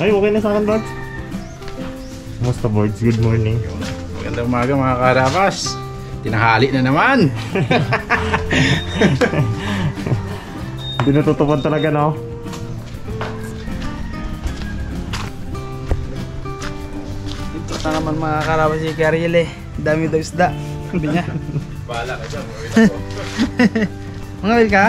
Ay, okay na sa akin, Bods. Kumusta, Bods? Good morning. Magandang umaga, mga karabas. Tinahali na naman. Hindi natutupad talaga, no? Ito na naman mga karabas si Kariel eh. Dami daw isda. Sabi niya. Bahala ka dyan. Mga wil ka?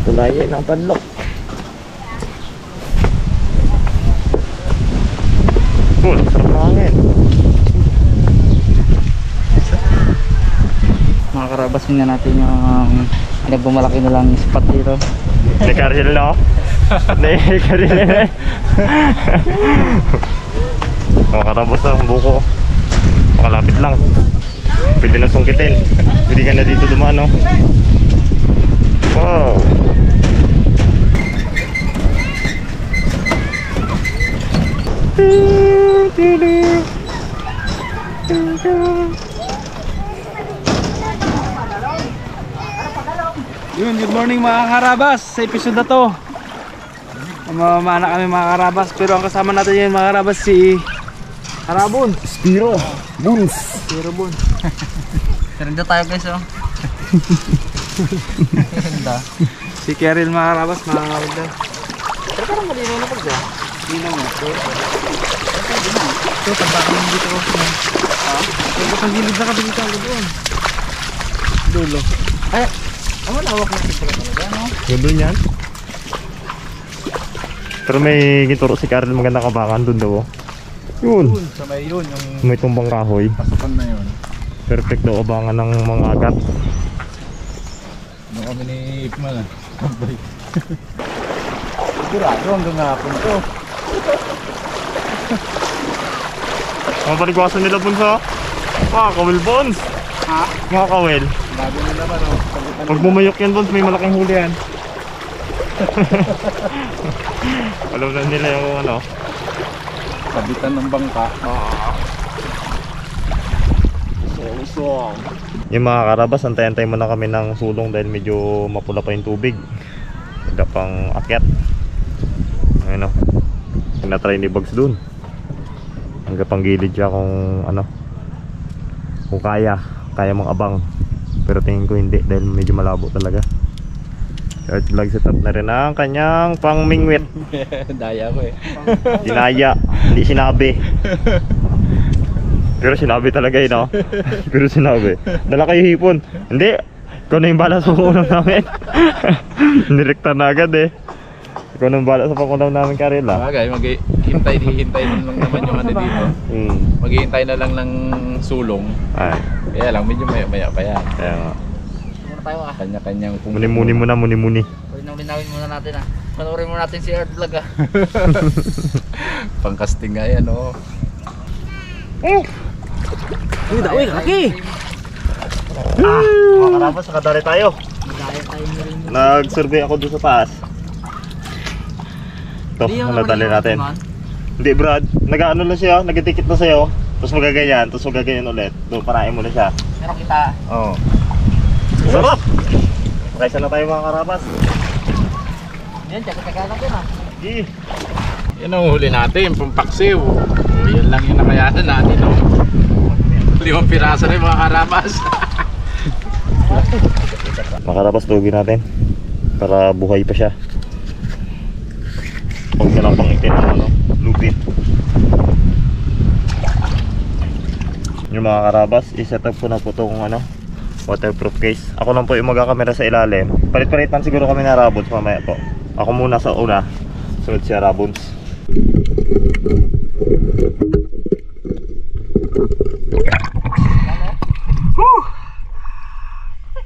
Tulay ng panlok. Cool, sarap ng hangin. Mga karabas, tingnan natin yung nagbumalaki na lang spot dito. Ni Kariel, no? Ni Kariel. Mga karabas na ang buko. Makalapit lang. Pwede na sungkitin. Pwede ka na dito dumaan, no? Wow. Yun, good morning mga karabas. Sa episode na to mamamana kami mga karabas. Pero ang kasama natin yun mga karabas si Harabon Spiro Buns. Spiro Bun. Terinda tayo guys oh. Si Kariel mga karabas, mga karabas. Pero parang malinaw na pagka. Malinaw na. Ito, tabakan mo dito ko. Ha? Ito, ang gilid na kabigit ako doon. Dulo. Ay, ang malawak na ito talaga, no? Ganda yan. Pero may ginturo si Kariel, magandang kabakan doon daw. Yun. Sa may yun, yung May tumbang kahoy. pasukan na yun. Perfect daw abangan ng mga agat. Ano kami ni Ipman ah. Sigurado hanggang hapon to. Mga paligwasan nila, Bunso. Mga kawil, Bons. Ha? Mga kawil. Bago nila naman oh. Pag bumayok yan, Bons, may malaking huli yan. Alam na nila yung ano. Sabitan ng bangka. Yung mga karabas, antay-antay muna kami ng sulong dahil medyo mapula pa yung tubig. Hindi pang akyat. Ayun o. Tinatry ni Bugs dun. Hanggang pang gilid siya kung ano, kung kaya mong abang. Pero tingin ko hindi dahil medyo malabo talaga. Short vlog setup na rin ang kanyang pangmingwit. Daya ko eh. Dinaya, hindi sinabi. Pero sinabi talaga yun, no? Pero sinabi. Dala kayo hipon. Hindi. Ikaw na yung bala sa pangunaw namin. Nirekta na agad eh. Ikaw na yung bala sa pangunaw namin, Kariel, ah. Bagay, maghihintay lang naman yung ano dito. Maghihintay na lang ng sulong. Ay. Kaya lang, medyo maya pa yan. Kaya nga. Muna tayo ah. Kanya-kanyang Muni-muni muna, muni-muni. Linawin muna natin ah. Panoorin muna natin si Earth Vlog ah. Pangkasting nga yan oh. Uy, daoy, laki! Mga karabas, nakadali tayo. Nag-survey ako doon sa taas. Ito, nadali natin. Hindi Brad, nag-ano lang siya, nag-dikit na sa'yo. Tapos magaganyan, tapos magaganyan ulit. Doon, parain mo na siya. Meron kita. Oo. Sarap! Pakaisa na tayo mga karabas. Yan, tsaka natin ah. Sige. Yan ang huli natin, pampaksiw. O, yan lang yung nakayanan natin. Oh. 5 piraso na yung mga karabas. Mga karabas, tugin natin. Para buhay pa siya. Huwag na lang pang itin ng ano, lupit. Yung mga karabas, iset up ko na po itong ano, waterproof case. Ako lang po yung magkakamera sa ilalim. Palit-palitan siguro kami na Rabons mamaya po. Ako muna sa una, sunod siya Rabons.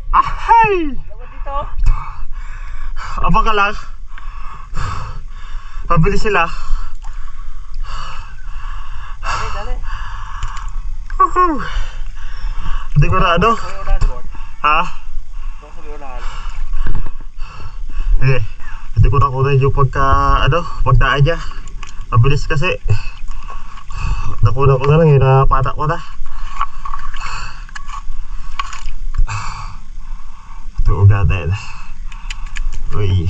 Ahay! Abang ka lang. Pabilis sila. Dali. Hindi ko na ano. Ha? Hindi ko na kunin yung pagdaan niya. Mabilis kasi. Nakuna ko na lang yun, napata ko na. Ito ugatin. Uy.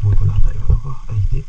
Buto na tayo ako. Ay, di.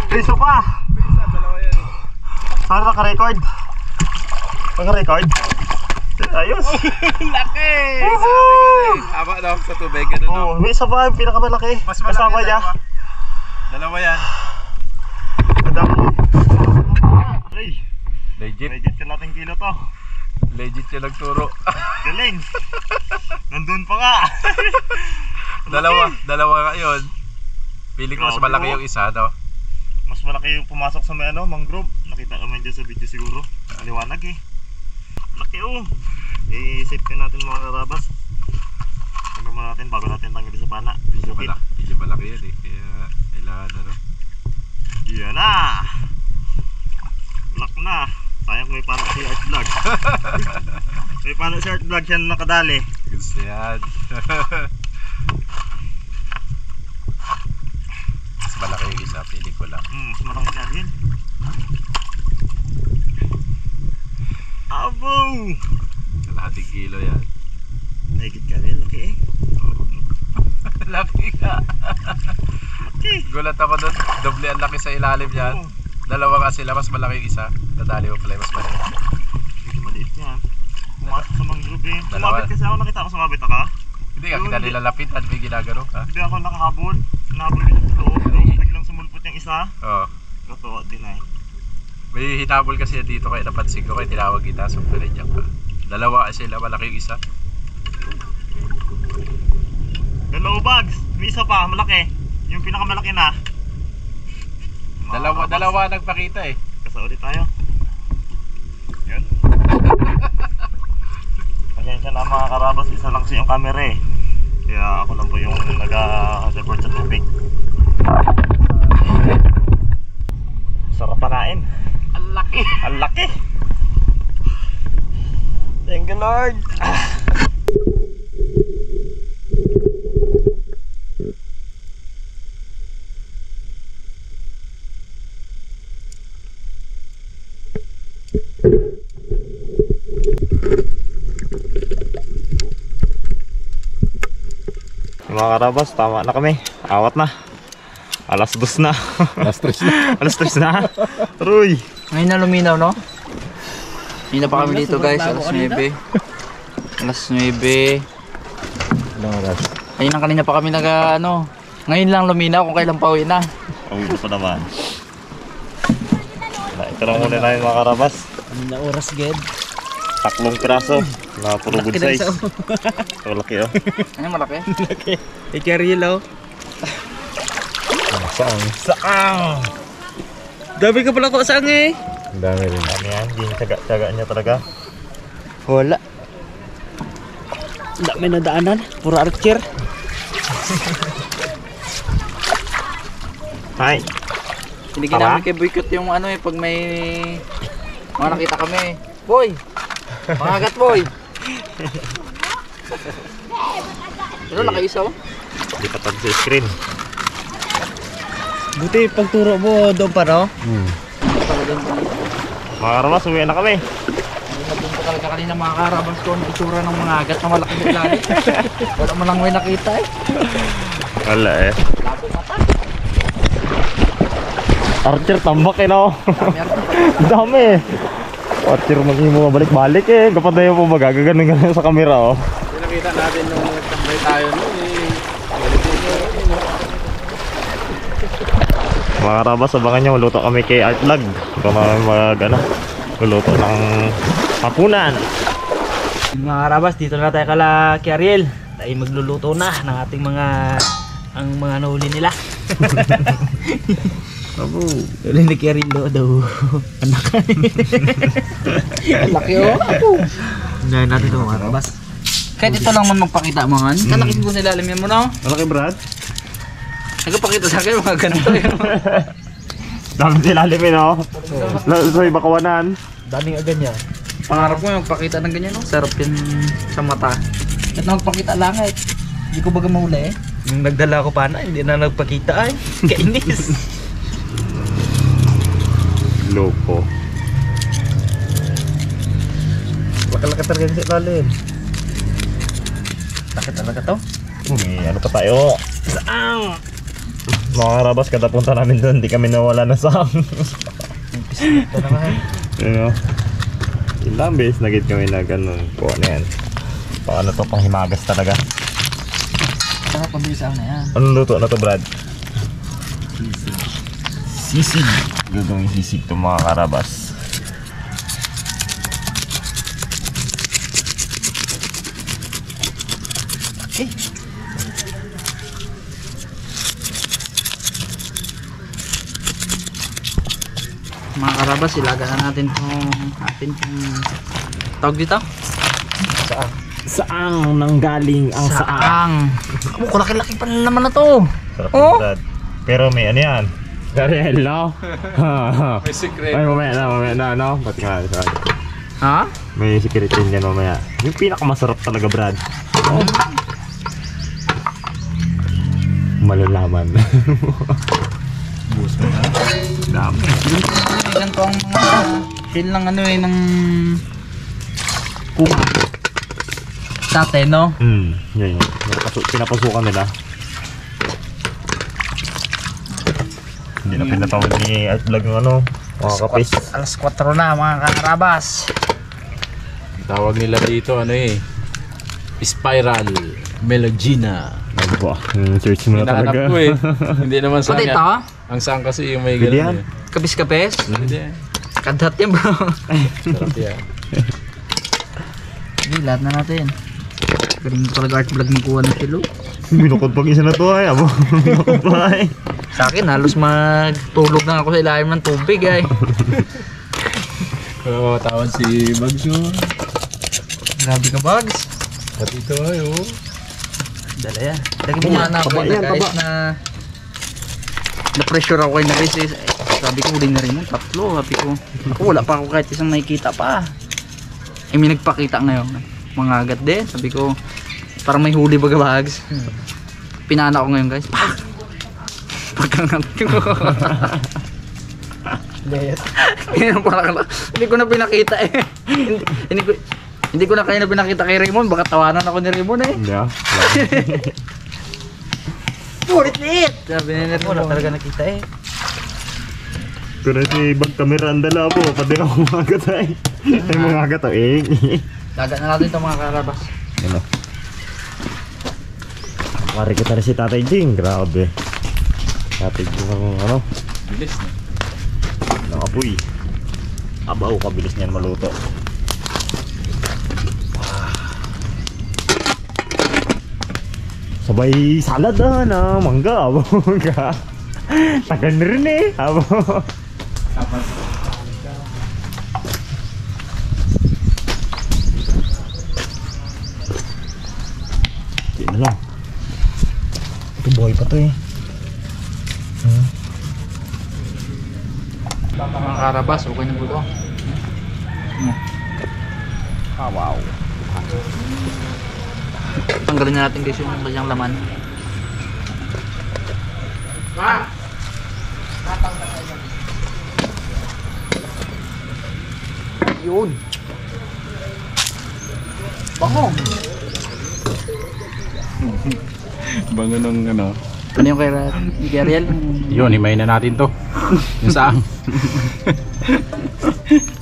Piso pa! Ano naka-record? Naka-record? Ayos! Laki! Sabi ko na eh. Tama na sa tubig. Ano no? Oo, may isa pa yung pinakamalaki. Mas malaki kasama niya. Dalawa yan. Madami. Ay, Legit. legit ka natin kilo to. Legit yung nagturo. Galing! Nandun pa nga! Dalawa nga yun. Pili ko mas Grabe, malaki oh. yung isa, no? Mas malaki yung pumasok sa may mangrove. Nakita naman dyan sa video siguro. Maliwanag eh. Laki oh. I-save ka natin mga karabas. Ano mo natin bago natin tanggalin sa pana. Medyo malaki yan eh. Kaya kailangan ano. Yan na! Lock na. Sayang may pana si Art Vlog. May pana si Art Vlog siya na nakadali. Gusto yan. Mas malaki yung isa. Pili ko lang. Mas malaki siya rin. Abo! Kalahating kilo yan. Nakikit ka rin. Laki eh. Laki ka. Laki. Gulat ako doon. Doble ang laki sa ilalim yan. Oo. Dalawa nga sila. Mas malaki yung isa. Nadali mo pala yung mas malaki. Medyo maliit yan. Pumasok sa mangrove eh. Dalawa. Sumabit kasi ako, nakita ko sumabit ako. Hindi ka kita nilalapitan. May ginagano ka. Hindi ako nakahabol. Nahabol ko sa loob. Biglang sumulpot yung isa. Oo. Totoo din eh. May hinabol kasi yan dito kaya napansin ko kaya tinawag kita. So pinadyak ka. Dalawa sila. Malaki yung isa. Hello bags. May isa pa. Malaki. Yung pinakamalaki na. Dalawa nagpakita eh. Kasa ulit tayo. Yan. Pasensya na mga karabas. Isa lang siya yung camera eh. Kaya ako lang po yung nag-record sa tubig. Sarap panain. Ang laki. Ang laki. Thank you, Lord. Mga karabas, tama na kami. Awat na. Alas 2 na. Alas 3 na. Alas 3 na. Ruy. Ngayon na luminaw, no? Hindi na pa kami dito, guys. Alas 9. Alas 9. Anong oras? Ayun ang kanina pa kami ano. Ngayon lang luminaw kung kailan pauwi na. Uwi pa naman. Ito lang muna namin mga karabas. Kanina oras, Ged. 3 piraso na puro good size. So laki oh. Ano malaki? Malaki. I-carry yellow. Saan? Saang! Dami ka pala ko saang eh. Ang dami rin. Dami yan. Hindi tsaga niya talaga. Wala. Dami na daanan. Puro archer. Hi. Binigyan Tama? namin kay Boycott yung ano eh. Pag may mga nakita kami. Boy! Mangagat, boy! Ano, nakaisa oh? Hindi pa tag sa screen. Buti pagturo mo doon pa, no? Mga karabas, uwi na kami. Doon pa talaga kanina mga karabas ko ang itsura ng mga agat na malaki ng lalit. Wala mo lang may nakita eh. Wala eh. Archer tambak eh no. Dami eh. Archer mo balik-balik eh. Kapag na yung pumaga, gaganon sa camera oh. Nakita natin nung nagtambay tayo noon eh. Mga karabas, abangan nyo, luto kami kay Art Vlog. Kung luluto ng hapunan. Mga karabas, dito na tayo kala kay Ariel. Tayo magluluto na ng ating ang mga nahuli nila. Abo. Huli ni kay Ariel daw. Anak. Ang laki oh. Ngayon natin ito mga karabas. Kahit ito lang man magpakita mga kalaki ko sa ilalim yan mo no? Malaki Brad? Nagpakita sa akin mga ganito yun. Dami silalim eh no? So iba kawanan. Daming agad niya. Pangarap ko yung magpakita ng ganyan no? Sarap yun sa mata. At na magpakita lang eh. Hindi ko baga mahuli eh. Yung nagdala ko pa na, hindi na nagpakita ay. Kainis. Loko. Laki-laki talaga sa ilalim. Laki talaga to. Ano pa tayo? Saang! Mga karabas, kada punta namin doon, di kami nawala na sang. Ito naman. You know? Ilang beses nagit kami na ganun. Kuha na yan. Pang ano to, pang himagas talaga. Sarap pabilisang na yan. Anong luto na to Brad? Sisig. Gagawin sisig to mga karabas. Okay. Mga karabas, ilaga na natin itong tawag dito? Saang. Saang nanggaling ang Saang. Ako, laki-laki pa naman na to. Sarap Oh. Brad. Pero may ano yan? Dariel, no? May secret. Ay, mamaya na, no? Pati nga, sorry. Ha? May secret din yan mamaya. Yung pinakamasarap talaga, Brad. Malalaman. Buhos mo na. Dami. Ganito ang mga feel ng ano eh, ng kuma. Dati, no? Yan. Pinapasukan nila. Hindi na pinatawag ni Art Vlog ng ano, mga kapis. Alas 4 na mga karabas. Tawag nila dito ano eh. Spiral Melogina. Ano ba? Search mo na Hinahanap talaga. ko eh. Hindi naman sang Pati yan. ito? Ang sang kasi yung may Pwede ganun yan. eh. Kapis-kapis? Hindi. Kadhat yan bro. Sarap yan. Hindi, lahat na natin. Galing mo talaga Art Vlog magkuha ng kilo. Binukod pag isa na to ay. Abo. Binukod pa ay. Sa akin, halos magtulog na ako sa ilalim ng tubig ay. Oo, tawag si Bagso. Grabe ka bags. At ito ay oh. Dala yan. Lagi mo na ako na guys na pressure ako kay na guys eh. Sabi ko huli na rin mo, 3. Sabi ko, ako wala pa ako kahit isang nakikita pa. may nagpakita ngayon. Mga agat din. Sabi ko, parang may huli baga bags. Pinana ko ngayon guys. Pak! Pagkangat ko. Hindi ko na pinakita eh. Hindi ko na kayo na pinakita kay Raymond. Baka tawanan ako ni Raymond eh. Hindi ah. Ulit! Sabi ni Raymond, wala talaga nakita eh. Pero si bag kamera ang dala po. Pati ako umagat ay. Ay mga agat o eh. Dagat na natin itong mga karabas. Ano? Pare kita rin si Tatay Jing. Grabe. Tatay Jing ang ano. Bilis na. Nakapoy. Abaw, kabilis niyan maluto. Sabay salad na mangga. Mangga. Tagal na rin eh. Abo. Hindi na lang. Ito buhay pa to eh. Mga karabas, okay na po ito. Ah, wow. Tanggalin na natin guys yung kanyang laman. Yun. Bango. Bango nung ano. Ano yung kay Ariel? Yun, himayin na natin to. Yung saang.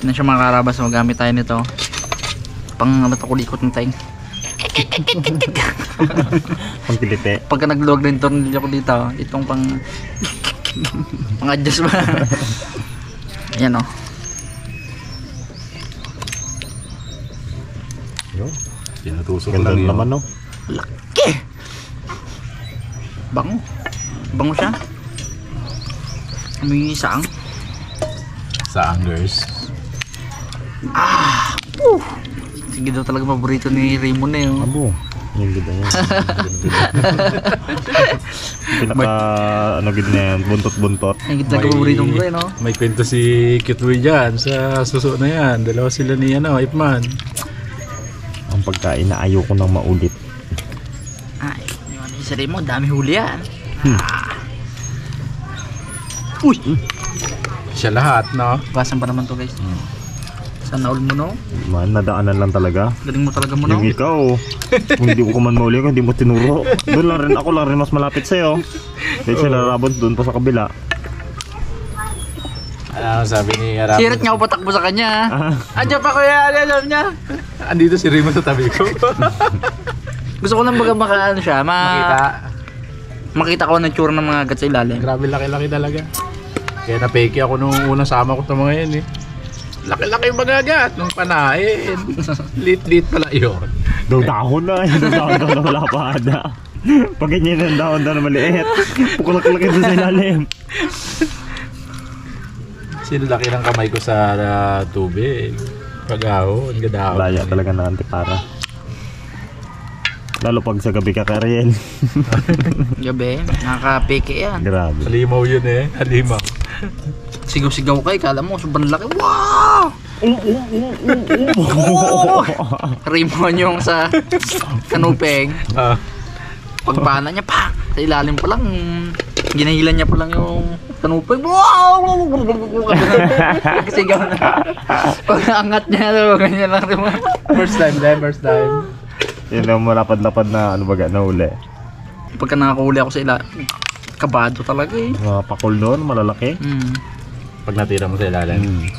Ano siya mga karabas, magamit tayo nito. Pang matakulikot ng taing. Pangkilite. Pagka nagluwag na yung tornilyo ko dito, itong pang adjust ba? Ayan o. Yun. Tinutusok Ganda lang yun. naman no. Laki! Bango. Bango siya. May saang. Saang girls. Sige daw talaga paborito ni Raymond na yun. Abo. Yung ganda niya. Pinaka ano gid na yan, buntot-buntot. Ang ganda ka paborito mo rin, no? May kwento si Cute Boy dyan sa suso na yan. Dalawa sila ni Ipman. Ang pagkain na ayaw ko nang maulit. Ay, yung si Raymond, dami huli yan. Uy! Siya lahat, no? Basan pa naman to guys. Sa naul mo, no? Man, nadaanan lang talaga. Galing mo talaga mo, no? Yung ikaw, kung hindi ko man mauli ko, hindi mo tinuro. Doon lang rin ako lang rin mas malapit sa'yo. Dahil sila rabon doon pa sa kabila. Ano sabi ni Arap? Sirit niya ako patakbo sa kanya. Andiyan pa kuya, alam niya. Andito si Raymond sa tabi ko. Gusto ko lang baga ano siya, makita ko ng tsura ng mga agat sa ilalim. Grabe laki-laki talaga. Kaya napeke ako nung unang sama ko sa mga yan eh. Laki-laki yung magagat nung panain. Lit-lit pala yun. Daw dahon na, yung dahon na wala pa ada. Pag ganyan ang dahon na maliit, pukulak-laki doon sa ilalim. Sinulaki ng kamay ko sa tubig. Pag-ahon, gadahon. Laya talaga ng antipara. Lalo pag sa gabi ka Ariel. Gabi, nakaka-peke yan. Grabe. Halimaw yun eh, halimaw. Sigaw-sigaw kayo, kala mo, sobrang laki. Wow! Raymond yung sa kanupeng. Pagpana niya, pa! Sa ilalim pa lang, ginahilan niya pa lang yung kanupeng. Wow! Sigaw na. Pag angat niya, ganyan lang rin. First time. Yun lang malapad-lapad na ano baga na uli. Pagka nakakahuli ako sa kabado talaga eh. Mga pakul doon, malalaki. Pag natira mo sa ilalim.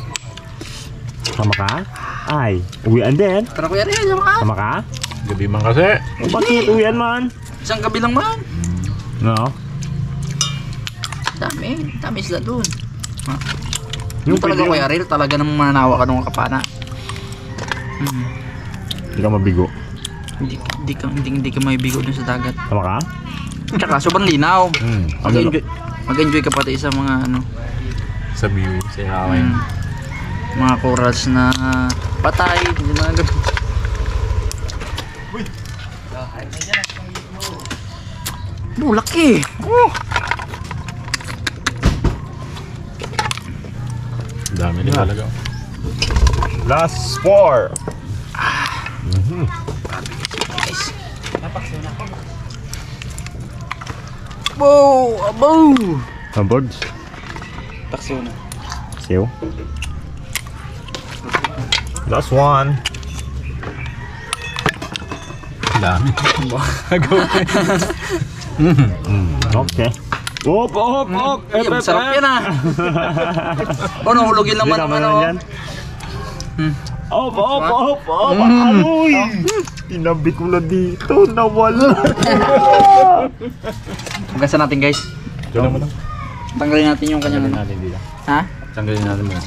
Sama ka? Ay, uwian din. Tara kuya rin, sama ka. Sama ka? Gabi man kasi. Bakit uwian man? Isang gabi lang man. No? Dami sila dun. Yung Yung talaga pwede kuya rin, talaga namang mananawa ka nung kapana. Hindi ka mabigo. Hindi ka maibigo dun sa dagat. Sama ka? Tsaka sobrang linaw. Ano? Mag-enjoy ka pati sa mga ano, Sa view, sa haway. mga corals na patay, yung mga ganun. Laki! Dami din talaga. Last 4. Guys. Wow! Abaw! Birds. Takso na. Siyo. Last one. Dami. Okay. Op, op, op. Sarap yan ah. Oh, nahulogin naman ang ano. Op, op, op, op. Aluy. Tinabi ko na dito. Nawala. Magkasa natin guys. Diyan naman. Tanggalin natin yung kanyang Tanggalin natin dito. Ha? Tanggalin natin muna.